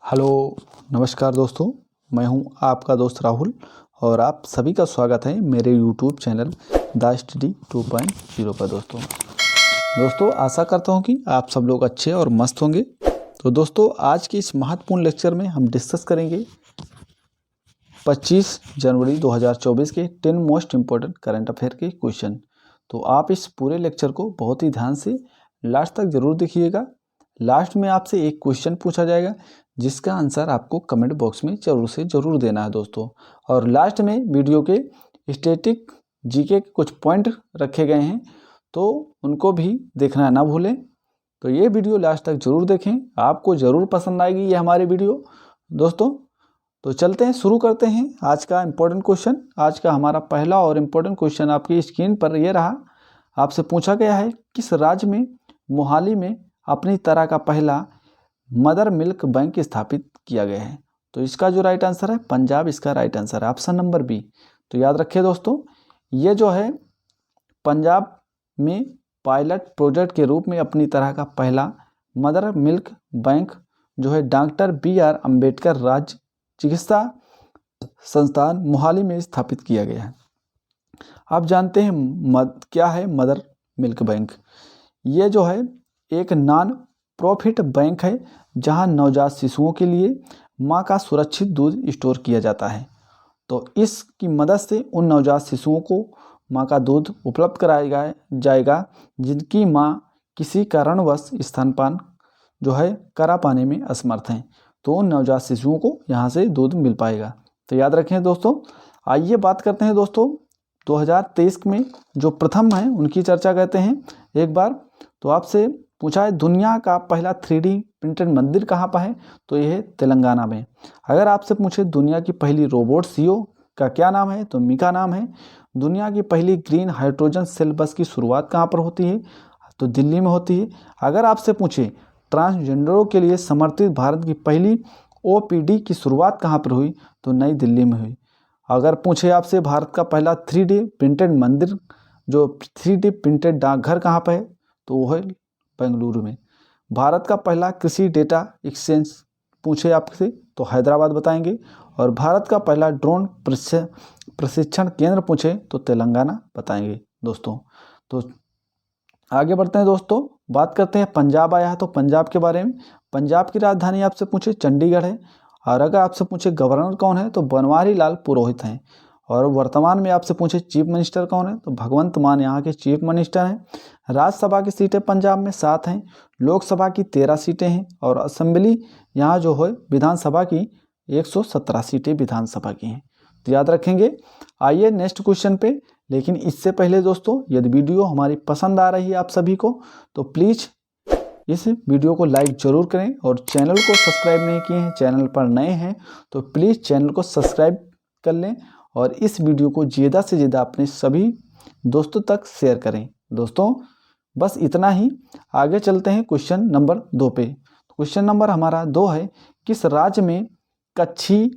Hello नमस्कार दोस्तों, मैं हूं आपका दोस्त राहुल और आप सभी का स्वागत है मेरे यूट्यूब चैनल द स्टडी 2.0 पर। दोस्तों आशा करता हूं कि आप सब लोग अच्छे और मस्त होंगे। तो दोस्तों आज के इस महत्वपूर्ण लेक्चर में हम डिस्कस करेंगे 25 जनवरी 2024 के 10 मोस्ट इम्पोर्टेंट करंट अफेयर के क्वेश्चन। तो आप इस पूरे लेक्चर को बहुत ही ध्यान से लास्ट तक जरूर देखिएगा। लास्ट में आपसे एक क्वेश्चन पूछा जाएगा जिसका आंसर आपको कमेंट बॉक्स में जरूर से जरूर देना है दोस्तों। और लास्ट में वीडियो के स्टैटिक जीके के कुछ पॉइंट रखे गए हैं, तो उनको भी देखना ना भूलें। तो ये वीडियो लास्ट तक जरूर देखें, आपको ज़रूर पसंद आएगी ये हमारी वीडियो दोस्तों। तो चलते हैं, शुरू करते हैं आज का इम्पोर्टेंट क्वेश्चन। आज का हमारा पहला और इम्पोर्टेंट क्वेश्चन आपकी स्क्रीन पर ये रहा। आपसे पूछा गया है किस राज्य में मोहाली में अपनी तरह का पहला मदर मिल्क बैंक स्थापित किया गया है। तो इसका जो राइट आंसर है पंजाब, इसका राइट आंसर है ऑप्शन नंबर बी। तो याद रखिए दोस्तों, ये जो है पंजाब में पायलट प्रोजेक्ट के रूप में अपनी तरह का पहला मदर मिल्क बैंक जो है डॉक्टर BR अम्बेडकर राज्य चिकित्सा संस्थान मोहाली में स्थापित किया गया है। आप जानते हैं क्या है मदर मिल्क बैंक? ये जो है एक नॉन प्रॉफिट बैंक है जहां नवजात शिशुओं के लिए मां का सुरक्षित दूध स्टोर किया जाता है। तो इसकी मदद से उन नवजात शिशुओं को मां का दूध उपलब्ध कराया जाएगा जिनकी मां किसी कारणवश स्तनपान जो है करा पाने में असमर्थ हैं। तो उन नवजात शिशुओं को यहाँ से दूध मिल पाएगा। तो याद रखें दोस्तों। आइए बात करते हैं दोस्तों 2023 में जो प्रथम है उनकी चर्चा करते हैं एक बार। तो आपसे पूछा है दुनिया का पहला 3D प्रिंटेड मंदिर कहाँ पर है? तो यह है तेलंगाना में। अगर आपसे पूछे दुनिया की पहली रोबोट CEO का क्या नाम है? तो मिका नाम है। दुनिया की पहली ग्रीन हाइड्रोजन सेल बस की शुरुआत कहाँ पर होती है? तो दिल्ली में होती है। अगर आपसे पूछे ट्रांसजेंडरों के लिए समर्पित भारत की पहली OPD की शुरुआत कहाँ पर हुई? तो नई दिल्ली में हुई। अगर पूछे आपसे भारत का पहला 3D प्रिंटेड मंदिर जो 3D प्रिंटेड डाकघर कहाँ पर है? तो वो है बेंगलुरु में। भारत का पहला कृषि डेटा एक्सचेंज पूछे आपसे तो हैदराबाद बताएंगे। और भारत का पहला ड्रोन प्रशिक्षण केंद्र पूछे तो तेलंगाना बताएंगे दोस्तों। तो आगे बढ़ते हैं दोस्तों, बात करते हैं पंजाब आया है तो पंजाब के बारे में। पंजाब की राजधानी आपसे पूछे चंडीगढ़ है। और अगर आपसे पूछे गवर्नर कौन है तो बनवारी लाल पुरोहित हैं। और वर्तमान में आपसे पूछे चीफ मिनिस्टर कौन है तो भगवंत मान यहाँ के चीफ मिनिस्टर हैं। राज्यसभा की सीटें पंजाब में 7 हैं, लोकसभा की 13 सीटें हैं और असेंबली यहाँ जो है विधानसभा की 117 सीटें विधानसभा की हैं। तो याद रखेंगे। आइए नेक्स्ट क्वेश्चन पे। लेकिन इससे पहले दोस्तों यदि वीडियो हमारी पसंद आ रही है आप सभी को तो प्लीज़ इस वीडियो को लाइक ज़रूर करें और चैनल को सब्सक्राइब नहीं किए हैं, चैनल पर नए हैं तो प्लीज़ चैनल को सब्सक्राइब कर लें और इस वीडियो को ज़्यादा से ज़्यादा अपने सभी दोस्तों तक शेयर करें दोस्तों। बस इतना ही। आगे चलते हैं क्वेश्चन नंबर 2 पे। क्वेश्चन नंबर हमारा 2 है किस राज्य में कच्छी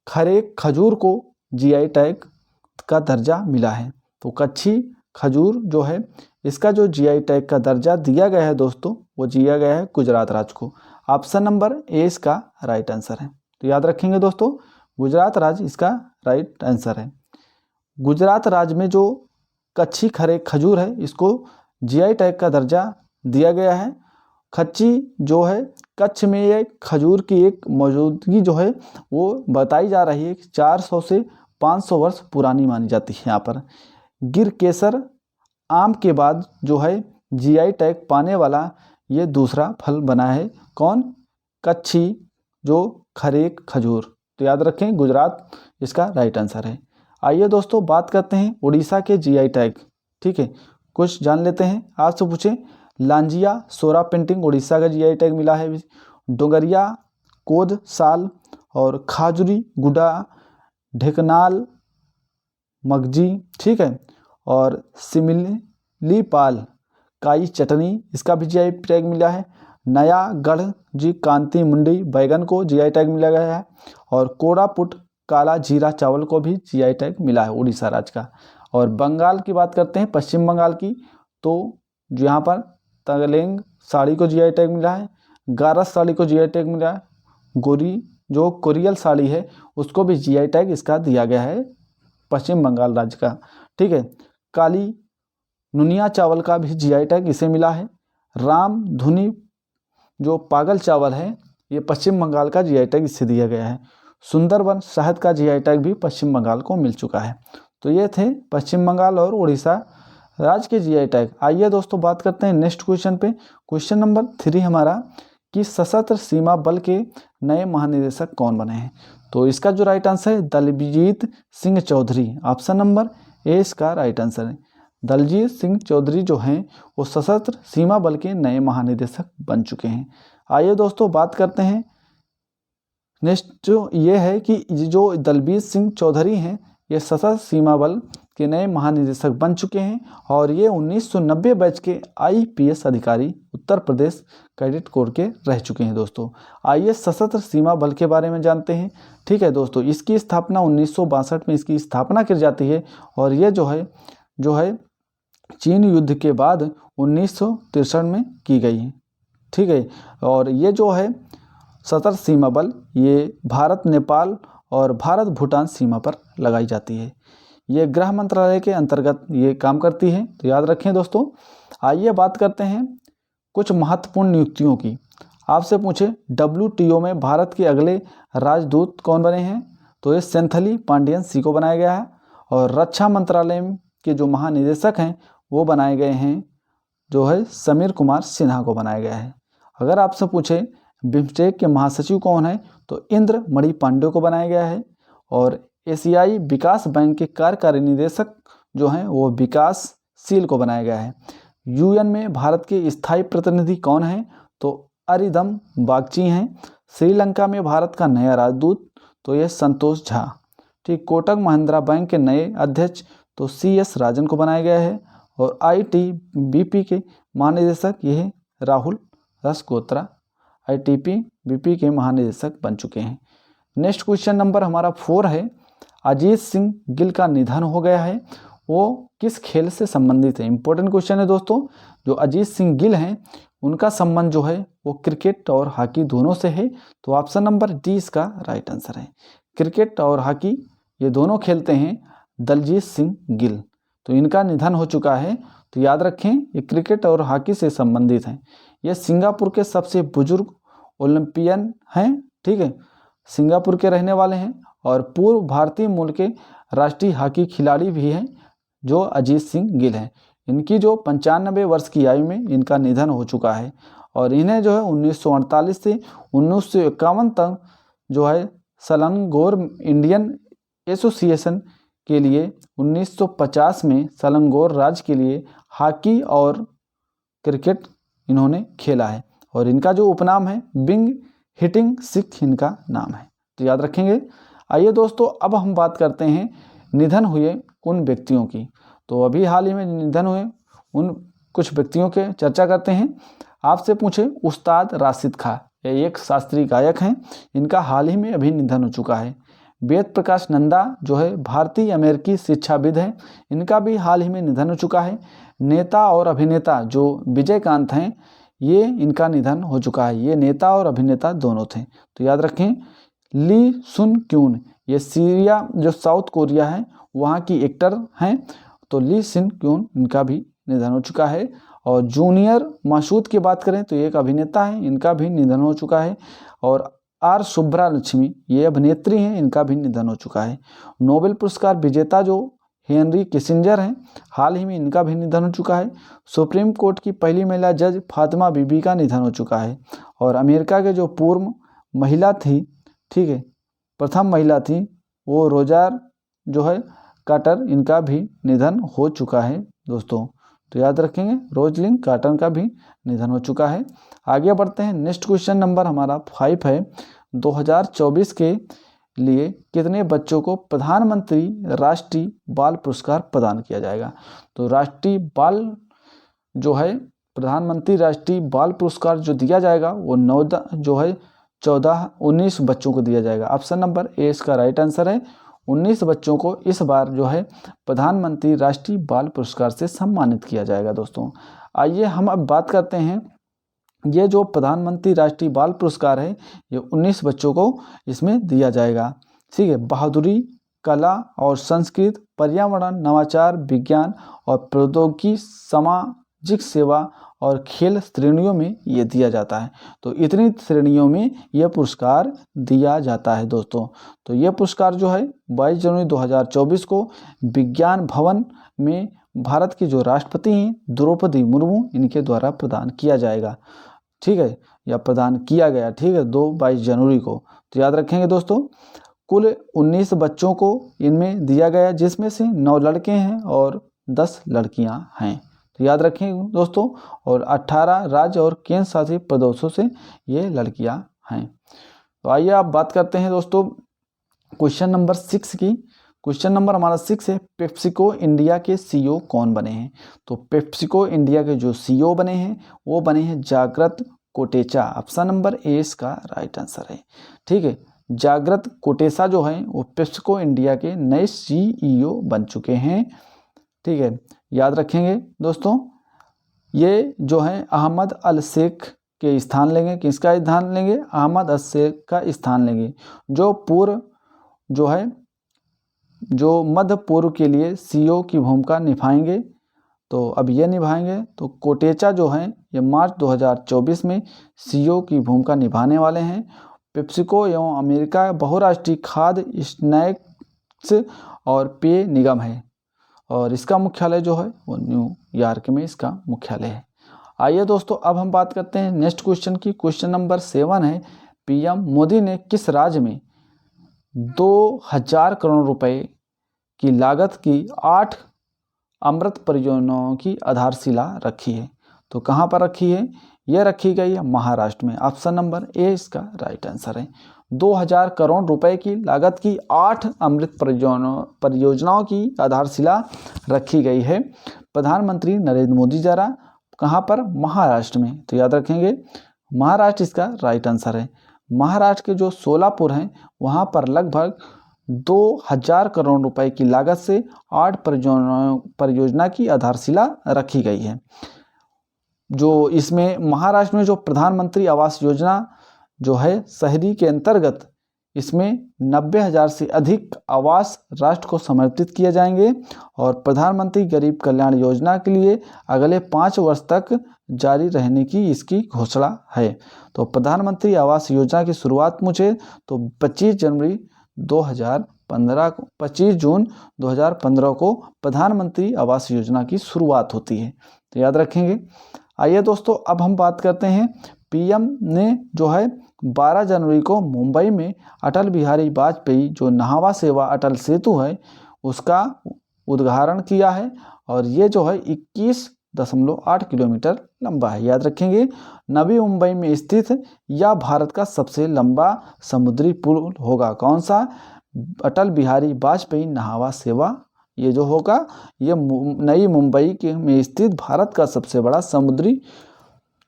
खरे खजूर को GI टैग का दर्जा मिला है? तो कच्छी खजूर जो है इसका जो GI टैग का दर्जा दिया गया है दोस्तों वो दिया गया है गुजरात राज्य को। ऑप्शन नंबर ए इसका राइट आंसर है। तो याद रखेंगे दोस्तों, गुजरात राज्य इसका राइट आंसर है। गुजरात राज्य में जो कच्छी खरे खजूर है इसको GI टैग का दर्जा दिया गया है। कच्छी जो है कच्छ में ये खजूर की एक मौजूदगी जो है वो बताई जा रही है कि 400 से 500 वर्ष पुरानी मानी जाती है। यहाँ पर गिर केसर आम के बाद जो है GI टैग पाने वाला ये दूसरा फल बना है। कौन? कच्छी जो खरे खजूर। तो याद रखें गुजरात इसका राइट आंसर है। आइए दोस्तों बात करते हैं उड़ीसा के GI टैग। ठीक है, कुछ जान लेते हैं। आपसे पूछे लांजिया सोरा पेंटिंग उड़ीसा का GI टैग मिला है। डोंगरिया कोद साल और खाजुरी गुडा ढेकनाल मगजी, ठीक है, और सिमिली पाल काई चटनी इसका भी GI टैग मिला है। नया गढ़ जी कांति मुंडी बैगन को GI टैग मिला गया है। और कोरापुट काला जीरा चावल को भी GI टैग मिला है उड़ीसा राज्य का। और बंगाल की बात करते हैं, पश्चिम बंगाल की, तो यहाँ पर तगलेंग साड़ी को GI टैग मिला है, गारस साड़ी को GI टैग मिला है, गोरी जो कोरियल साड़ी है उसको भी जीआई टैग इसका दिया गया है, पश्चिम बंगाल राज्य का। ठीक है, काली नुनिया चावल का भी जीआई टैग इसे मिला है। राम धुनी जो पागल चावल है ये पश्चिम बंगाल का जीआई टैग इससे दिया गया है। सुंदरबन शहद का जीआई टैग भी पश्चिम बंगाल को मिल चुका है। तो ये थे पश्चिम बंगाल और उड़ीसा राज्य के जीआई टैग। आइए दोस्तों बात करते हैं नेक्स्ट क्वेश्चन पे। क्वेश्चन नंबर 3 हमारा कि सशस्त्र सीमा बल के नए महानिदेशक कौन बने हैं। तो इसका जो राइट आंसर है Daljeet Singh Chaudhary, option number A इसका राइट आंसर है। दलजीत सिंह चौधरी जो हैं वो सशस्त्र सीमा बल के नए महानिदेशक बन चुके हैं। आइए दोस्तों बात करते हैं नेक्स्ट जो ये है कि जो दलजीत सिंह चौधरी हैं ये सशस्त्र सीमा बल के नए महानिदेशक बन चुके हैं और ये 1990 बैच के आईपीएस अधिकारी उत्तर प्रदेश कैडेट कोर के रह चुके हैं दोस्तों। आइए सशस्त्र सीमा बल के बारे में जानते हैं। ठीक है दोस्तों, इसकी स्थापना 1962 में इसकी स्थापना की जाती है और ये जो है चीन युद्ध के बाद 1963 में की गई है। ठीक है, और ये जो है सशस्त्र सीमा बल ये भारत नेपाल और भारत भूटान सीमा पर लगाई जाती है। ये गृह मंत्रालय के अंतर्गत ये काम करती है, तो याद रखें दोस्तों। आइए बात करते हैं कुछ महत्वपूर्ण नियुक्तियों की। आपसे पूछे WTO में भारत के अगले राजदूत कौन बने हैं, तो ये सेंथली पांडियन सी को बनाया गया है। और रक्षा मंत्रालय के जो महानिदेशक हैं वो बनाए गए हैं जो है समीर कुमार सिन्हा को बनाया गया है। अगर आपसे पूछे बिम्स्टेक के महासचिव कौन है, तो इंद्र मणि पांडे को बनाया गया है। और एशियाई विकास बैंक के कार्यकारी निदेशक जो हैं वो विकास शील को बनाया गया है। यूएन में भारत के स्थायी प्रतिनिधि कौन हैं, तो अरिदम बागची हैं। श्रीलंका में भारत का नया राजदूत तो ये संतोष झा। ठीक, कोटक महिंद्रा बैंक के नए अध्यक्ष तो CS राजन को बनाया गया है। और ITBP के महानिदेशक ये है राहुल रसकोत्रा, ITBP के महानिदेशक बन चुके हैं। नेक्स्ट क्वेश्चन नंबर हमारा 4 है, अजीत सिंह गिल का निधन हो गया है, वो किस खेल से संबंधित है। इंपॉर्टेंट क्वेश्चन है दोस्तों। जो अजीत सिंह गिल हैं उनका संबंध जो है वो क्रिकेट और हॉकी दोनों से है, तो ऑप्शन नंबर डी इसका राइट आंसर है। क्रिकेट और हॉकी ये दोनों खेलते हैं दलजीत सिंह गिल, तो इनका निधन हो चुका है। तो याद रखें ये क्रिकेट और हॉकी से संबंधित हैं। ये सिंगापुर के सबसे बुजुर्ग ओलंपियन हैं। ठीक है, सिंगापुर के रहने वाले हैं और पूर्व भारतीय मूल के राष्ट्रीय हॉकी खिलाड़ी भी हैं जो अजीत सिंह गिल हैं। इनकी जो 95 वर्ष की आयु में इनका निधन हो चुका है और इन्हें जो है 1948 से 1951 तक जो है सलंगोर इंडियन एसोसिएशन के लिए 1950 में सलंगोर राज्य के लिए हॉकी और क्रिकेट इन्होंने खेला है और इनका जो उपनाम है बिंग हिटिंग सिख इनका नाम है, तो याद रखेंगे। आइए दोस्तों अब हम बात करते हैं निधन हुए उन व्यक्तियों की। तो अभी हाल ही में निधन हुए उन कुछ व्यक्तियों के चर्चा करते हैं। आपसे पूछे उस्ताद राशिद खां, ये एक शास्त्रीय गायक हैं, इनका हाल ही में अभी निधन हो चुका है। वेद प्रकाश नंदा जो है भारतीय अमेरिकी शिक्षाविद हैं, इनका भी हाल ही में निधन हो चुका है। नेता और अभिनेता जो विजयकांत हैं ये इनका निधन हो चुका है। ये नेता और अभिनेता दोनों थे, तो याद रखें। ली सुन क्यून ये सीरिया जो साउथ कोरिया है वहाँ की एक्टर हैं, तो ली सिन क्यून इनका भी निधन हो चुका है। और जूनियर मासूद की बात करें तो एक अभिनेता है, इनका भी निधन हो चुका है। और आर सुब्रा लक्ष्मी ये अभिनेत्री हैं, इनका भी निधन हो चुका है। नोबेल पुरस्कार विजेता जो हेनरी किसिंजर हैं, हाल ही में इनका भी निधन हो चुका है। सुप्रीम कोर्ट की पहली महिला जज फातिमा बीबी का निधन हो चुका है। और अमेरिका के जो पूर्व महिला थी, ठीक है, प्रथम महिला थी वो रोजार जो है कार्टर, इनका भी निधन हो चुका है दोस्तों, तो याद रखेंगे। रोजलिन कार्टर का भी निधन हो चुका है। आगे बढ़ते हैं। नेक्स्ट क्वेश्चन नंबर हमारा 5 है, 2024 के लिए कितने बच्चों को प्रधानमंत्री राष्ट्रीय बाल पुरस्कार प्रदान किया जाएगा। तो राष्ट्रीय बाल जो है प्रधानमंत्री राष्ट्रीय बाल पुरस्कार जो दिया जाएगा वो 19 बच्चों को दिया जाएगा। ऑप्शन नंबर ए इसका राइट आंसर है। 19 बच्चों को इस बार जो है प्रधानमंत्री राष्ट्रीय बाल पुरस्कार से सम्मानित किया जाएगा दोस्तों। आइए हम अब बात करते हैं ये जो प्रधानमंत्री राष्ट्रीय बाल पुरस्कार है ये 19 बच्चों को इसमें दिया जाएगा। ठीक है, बहादुरी, कला और संस्कृत, पर्यावरण, नवाचार, विज्ञान और प्रौद्योगिकी, सामाजिक सेवा और खेल श्रेणियों में ये दिया जाता है। तो इतनी श्रेणियों में यह पुरस्कार दिया जाता है दोस्तों। तो यह पुरस्कार जो है 22 जनवरी 2024 को विज्ञान भवन में भारत के जो राष्ट्रपति हैं द्रौपदी मुर्मू इनके द्वारा प्रदान किया जाएगा। ठीक है, या प्रदान किया गया। ठीक है, 22 जनवरी को। तो याद रखेंगे दोस्तों, कुल 19 बच्चों को इनमें दिया गया, जिसमें से 9 लड़के हैं और 10 लड़कियां हैं। तो याद रखें दोस्तों, और 18 राज्य और केंद्र शासित प्रदेशों से ये लड़कियां हैं। तो आइए आप बात करते हैं दोस्तों क्वेश्चन नंबर 6 की। क्वेश्चन नंबर हमारा 6 है, पेप्सिको इंडिया के सीईओ कौन बने हैं? तो पेप्सिको इंडिया के जो सीईओ बने हैं वो बने हैं जागृत कोटेचा। ऑप्शन नंबर ए इसका राइट आंसर है। ठीक है, जागृत कोटेचा जो है वो पेप्सिको इंडिया के नए सीईओ बन चुके हैं। ठीक है, याद रखेंगे दोस्तों, ये जो है अहमद अल शेख के स्थान लेंगे। किसका स्थान लेंगे? अहमद अल शेख का स्थान लेंगे, जो पूर्व जो है जो मध्य पूर्व के लिए सीईओ की भूमिका निभाएंगे। तो अब ये निभाएंगे। तो कोटेचा जो हैं ये मार्च 2024 में सीईओ की भूमिका निभाने वाले हैं। पेप्सिको एवं अमेरिका का बहुराष्ट्रीय खाद्य स्नैक्स और पेय निगम है, और इसका मुख्यालय जो है वो न्यूयॉर्क में इसका मुख्यालय है। आइए दोस्तों, अब हम बात करते हैं नेक्स्ट क्वेश्चन की। क्वेश्चन नंबर 7 है, पीएम मोदी ने किस राज्य में 2000 करोड़ रुपए की लागत की 8 अमृत परियोजनाओं की आधारशिला रखी है? तो कहाँ पर रखी है? यह रखी गई है महाराष्ट्र में। ऑप्शन नंबर ए इसका राइट आंसर है। 2000 करोड़ रुपए की लागत की 8 अमृत परियोजनाओं की आधारशिला रखी गई है प्रधानमंत्री नरेंद्र मोदी द्वारा। कहाँ पर? महाराष्ट्र में। तो याद रखेंगे, महाराष्ट्र इसका राइट आंसर है। महाराष्ट्र के जो सोलापुर हैं वहाँ पर लगभग 2000 करोड़ रुपए की लागत से 8 परियोजना की आधारशिला रखी गई है। जो इसमें महाराष्ट्र में जो प्रधानमंत्री आवास योजना जो है शहरी के अंतर्गत, इसमें 90,000 से अधिक आवास राष्ट्र को समर्पित किए जाएंगे, और प्रधानमंत्री गरीब कल्याण योजना के लिए अगले 5 वर्ष तक जारी रहने की इसकी घोषणा है। तो प्रधानमंत्री आवास योजना की शुरुआत मुझे तो 25 जून 2015 को प्रधानमंत्री आवास योजना की शुरुआत होती है। तो याद रखेंगे। आइए दोस्तों, अब हम बात करते हैं, पीएम ने जो है 12 जनवरी को मुंबई में अटल बिहारी वाजपेयी जो नहावा सेवा अटल सेतु है उसका उद्घाटन किया है, और ये जो है 21.8 किलोमीटर लंबा है। याद रखेंगे, नवी मुंबई में स्थित यह भारत का सबसे लंबा समुद्री पुल होगा। कौन सा? अटल बिहारी वाजपेयी नहावा सेवा, ये जो होगा ये नई मुंबई के में स्थित भारत का सबसे बड़ा समुद्री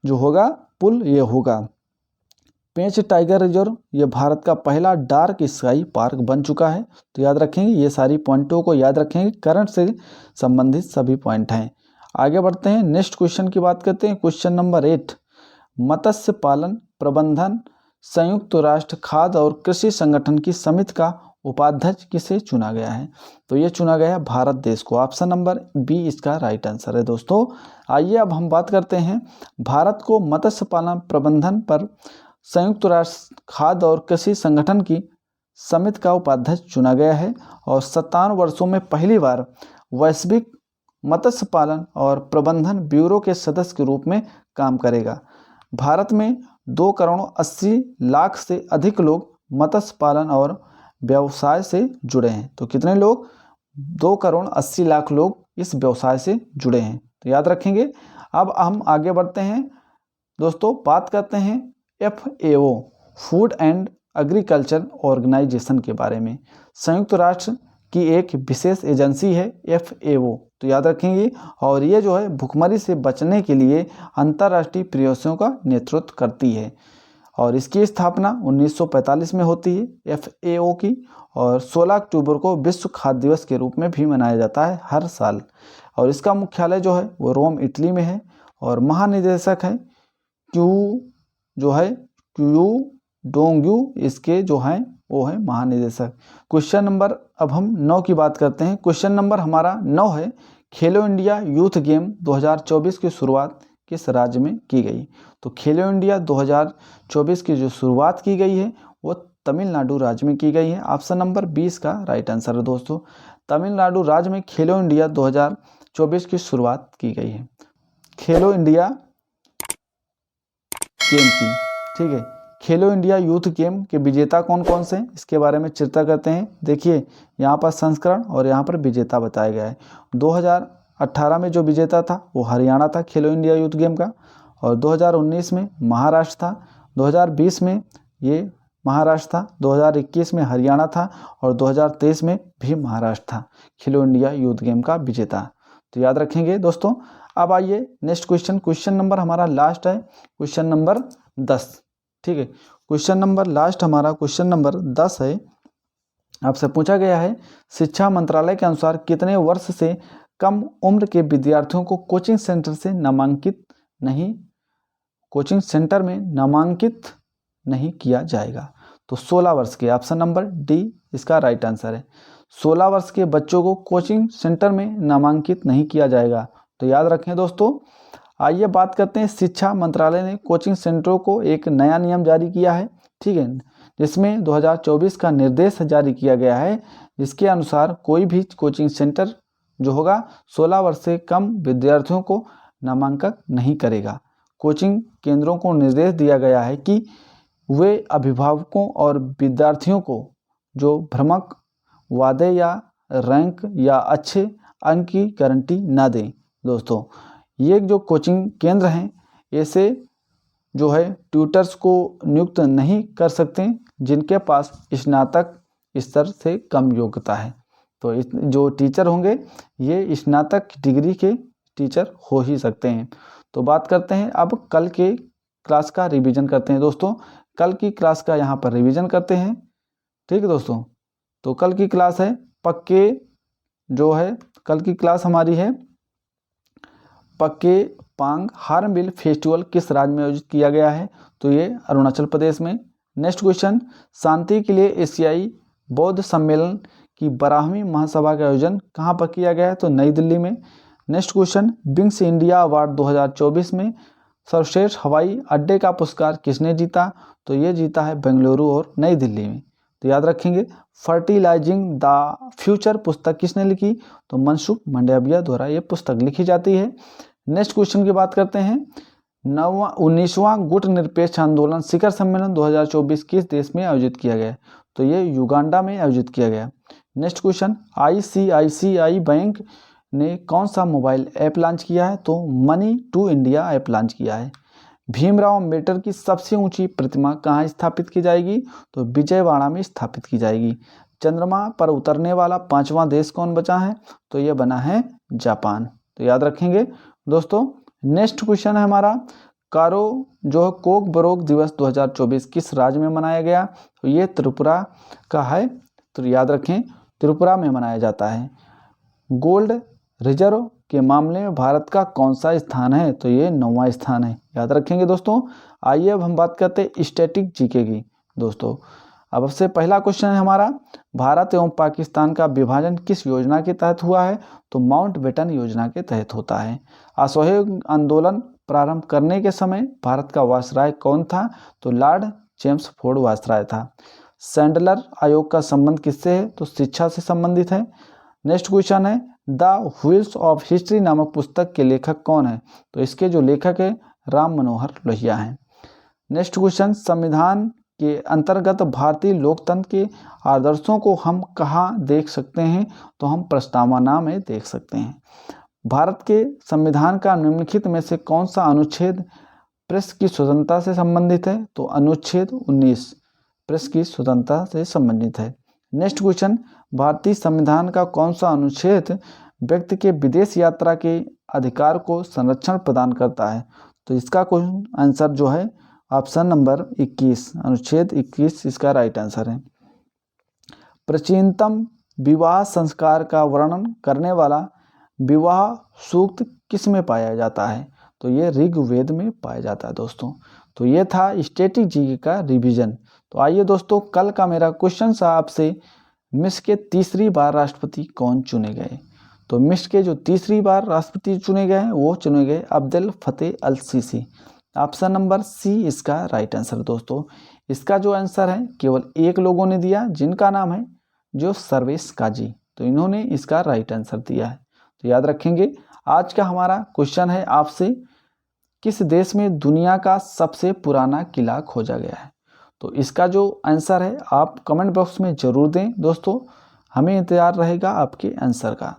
जो होगा पुल ये होगा। पेंच टाइगर रिजर्व ये भारत का पहला डार्क स्काई पार्क बन चुका है। तो याद रखेंगे, ये सारी पॉइंटों को याद रखेंगे, करंट से संबंधित सभी पॉइंट हैं। आगे बढ़ते हैं, नेक्स्ट क्वेश्चन की बात करते हैं। क्वेश्चन नंबर 8, मत्स्य पालन प्रबंधन संयुक्त राष्ट्र खाद्य और कृषि संगठन की समिति का उपाध्यक्ष किसे चुना गया है? तो ये चुना गया है भारत देश को। ऑप्शन नंबर बी इसका राइट आंसर है दोस्तों। आइए अब हम बात करते हैं, भारत को मत्स्य पालन प्रबंधन पर संयुक्त राष्ट्र खाद्य और कृषि संगठन की समिति का उपाध्यक्ष चुना गया है, और 57 वर्षों में पहली बार वैश्विक मत्स्य पालन और प्रबंधन ब्यूरो के सदस्य के रूप में काम करेगा। भारत में 2 करोड़ 80 लाख से अधिक लोग मत्स्य पालन और व्यवसाय से जुड़े हैं। तो कितने लोग? 2 करोड़ 80 लाख लोग इस व्यवसाय से जुड़े हैं। तो याद रखेंगे। अब हम आगे बढ़ते हैं दोस्तों, बात करते हैं FAO food and agriculture organization के बारे में। संयुक्त राष्ट्र की एक विशेष एजेंसी है FAO। तो याद रखेंगे, और ये जो है भुखमरी से बचने के लिए अंतर्राष्ट्रीय प्रयासों का नेतृत्व करती है, और इसकी स्थापना 1945 में होती है FAO की, और 16 अक्टूबर को विश्व खाद्य दिवस के रूप में भी मनाया जाता है हर साल। और इसका मुख्यालय जो है वो रोम इटली में है, और महानिदेशक है क्यू जो है क्यू डोंग्यू इसके जो हैं वो है महानिदेशक। क्वेश्चन नंबर, अब हम 9 की बात करते हैं। क्वेश्चन नंबर हमारा 9 है, खेलो इंडिया यूथ गेम 2024 की शुरुआत किस राज्य में की गई? तो खेलो इंडिया 2024 की जो शुरुआत की गई है वो तमिलनाडु राज्य में की गई है। ऑप्शन नंबर 20 का राइट आंसर है दोस्तों। तमिलनाडु राज्य में खेलो इंडिया 2024 की शुरुआत की गई है, खेलो इंडिया गेम की। ठीक है, खेलो इंडिया यूथ गेम के विजेता कौन कौन से हैं इसके बारे में चर्चा करते हैं। देखिए यहाँ पर संस्करण और यहाँ पर विजेता बताया गया है। 2018 में जो विजेता था वो हरियाणा था खेलो इंडिया यूथ गेम का, और 2019 में महाराष्ट्र था, 2020 में ये महाराष्ट्र था, 2021 में हरियाणा था और 2023 में भी महाराष्ट्र था खेलो इंडिया यूथ गेम का विजेता। तो याद रखेंगे दोस्तों। अब आइए नेक्स्ट क्वेश्चन, क्वेश्चन नंबर हमारा लास्ट है, क्वेश्चन नंबर 10। ठीक है, क्वेश्चन नंबर लास्ट हमारा क्वेश्चन नंबर 10 है। आपसे पूछा गया है, शिक्षा मंत्रालय के अनुसार कितने वर्ष से कम उम्र के विद्यार्थियों को कोचिंग सेंटर में नामांकित नहीं किया जाएगा? तो 16 वर्ष के, ऑप्शन नंबर डी इसका राइट आंसर है। 16 वर्ष के बच्चों को कोचिंग सेंटर में नामांकित नहीं किया जाएगा। तो याद रखें दोस्तों। आइए बात करते हैं, शिक्षा मंत्रालय ने कोचिंग सेंटरों को एक नया नियम जारी किया है। ठीक है, जिसमें 2024 का निर्देश जारी किया गया है, जिसके अनुसार कोई भी कोचिंग सेंटर जो होगा 16 वर्ष से कम विद्यार्थियों को नामांकन नहीं करेगा। कोचिंग केंद्रों को निर्देश दिया गया है कि वे अभिभावकों और विद्यार्थियों को जो भ्रामक वादे या रैंक या अच्छे अंक की गारंटी ना दें। दोस्तों ये जो कोचिंग केंद्र हैं ऐसे जो है ट्यूटर्स को नियुक्त नहीं कर सकते जिनके पास स्नातक स्तर से कम योग्यता है। तो जो टीचर होंगे ये स्नातक डिग्री के टीचर हो ही सकते हैं। तो बात करते हैं अब कल के क्लास का रिवीजन करते हैं दोस्तों। कल की क्लास का यहाँ पर रिवीजन करते हैं। ठीक है दोस्तों, तो कल की क्लास है पक्के, जो है कल की क्लास हमारी है पक्के पांग हार्नबिल फेस्टिवल किस राज्य में आयोजित किया गया है? तो ये अरुणाचल प्रदेश में। नेक्स्ट क्वेश्चन, शांति के लिए एशियाई बौद्ध सम्मेलन की 12वीं महासभा का आयोजन कहाँ पर किया गया है? तो नई दिल्ली में। Next question, wings India award 2024 में सर्वश्रेष्ठ हवाई अड्डे का पुरस्कार किसने जीता? तो ये जीता है बेंगलुरु और नई दिल्ली में। तो याद रखेंगे। फर्टिलाइजिंग द फ्यूचर पुस्तक किसने लिखी? तो मनसुख मंडाविया द्वारा ये पुस्तक लिखी जाती है। नेक्स्ट क्वेश्चन की बात करते हैं, 19वां गुट निरपेक्ष आंदोलन शिखर सम्मेलन 2024 किस देश में आयोजित किया गया? तो ये युगांडा में आयोजित किया गया। नेक्स्ट क्वेश्चन, ICICI बैंक ने कौन सा मोबाइल ऐप लॉन्च किया है? तो money to India app launch किया है। भीमराव अम्बेडकर की सबसे ऊंची प्रतिमा कहाँ स्थापित की जाएगी? तो विजयवाड़ा में स्थापित की जाएगी। चंद्रमा पर उतरने वाला 5वां देश कौन बचा है? तो ये बना है जापान। तो याद रखेंगे दोस्तों। नेक्स्ट क्वेश्चन है हमारा, कारो जो कोक बरोक दिवस 2024 किस राज्य में मनाया गया? तो ये त्रिपुरा का है। तो याद रखें त्रिपुरा में मनाया जाता है। गोल्ड रिजर्व के मामले में भारत का कौन सा स्थान है? तो ये 9वां स्थान है। याद रखेंगे दोस्तों। आइए अब हम बात करते हैं स्टैटिक जीके की दोस्तों। अब से पहला क्वेश्चन है हमारा, भारत एवं पाकिस्तान का विभाजन किस योजना के तहत हुआ है? तो माउंटबेटन योजना के तहत होता है। असहयोग आंदोलन प्रारंभ करने के समय भारत का वायसराय कौन था? तो लॉर्ड चेम्सफोर्ड वायसराय था। सैंडलर आयोग का संबंध किससे है? तो शिक्षा से संबंधित है। नेक्स्ट क्वेश्चन है, द व्हील्स ऑफ हिस्ट्री नामक पुस्तक के लेखक कौन है? तो इसके जो लेखक है राम मनोहर लोहिया हैं। नेक्स्ट क्वेश्चन, संविधान के अंतर्गत भारतीय लोकतंत्र के आदर्शों को हम कहाँ देख सकते हैं? तो हम प्रस्तावना में देख सकते हैं। भारत के संविधान का निम्नलिखित में से कौन सा अनुच्छेद प्रेस की स्वतंत्रता से संबंधित है? तो अनुच्छेद 19 प्रेस की स्वतंत्रता से संबंधित है। नेक्स्ट क्वेश्चन, भारतीय संविधान का कौन सा अनुच्छेद व्यक्ति के विदेश यात्रा के अधिकार को संरक्षण प्रदान करता है? तो इसका क्वेश्चन आंसर जो है ऑप्शन नंबर 21, अनुच्छेद 21 इसका राइट आंसर है। प्राचीनतम विवाह संस्कार का वर्णन करने वाला विवाह सूक्त किस में पाया जाता है? तो ये ऋग्वेद में पाया जाता है दोस्तों। तो ये था स्टैटिक जीके का रिवीजन। तो आइए दोस्तों, कल का मेरा क्वेश्चन था आपसे, मिस्र के तीसरी बार राष्ट्रपति कौन चुने गए। तो मिस्र के जो तीसरी बार राष्ट्रपति चुने गए हैं वो चुने गए अब्देल फतेह अल सीसी। ऑप्शन नंबर सी इसका राइट आंसर दोस्तों। इसका जो आंसर है केवल एक लोगों ने दिया, जिनका नाम है जो सर्वेश काजी। तो इन्होंने इसका राइट आंसर दिया है। तो याद रखेंगे। आज का हमारा क्वेश्चन है आपसे, किस देश में दुनिया का सबसे पुराना किला खोजा गया है। तो इसका जो आंसर है आप कमेंट बॉक्स में ज़रूर दें दोस्तों, हमें इंतज़ार रहेगा आपके आंसर का।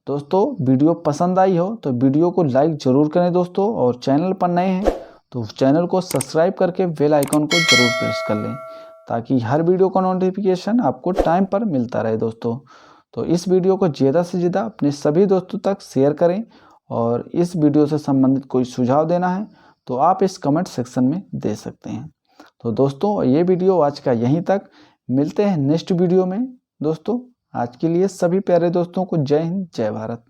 दोस्तों वीडियो पसंद आई हो तो वीडियो को लाइक ज़रूर करें दोस्तों, और चैनल पर नए हैं तो चैनल को सब्सक्राइब करके बेल आइकन को ज़रूर प्रेस कर लें, ताकि हर वीडियो का नोटिफिकेशन आपको टाइम पर मिलता रहे दोस्तों। तो इस वीडियो को ज़्यादा से ज़्यादा अपने सभी दोस्तों तक शेयर करें, और इस वीडियो से संबंधित कोई सुझाव देना है तो आप इस कमेंट सेक्शन में दे सकते हैं। तो दोस्तों ये वीडियो आज का यहीं तक, मिलते हैं नेक्स्ट वीडियो में दोस्तों। आज के लिए सभी प्यारे दोस्तों को जय हिंद, जय भारत।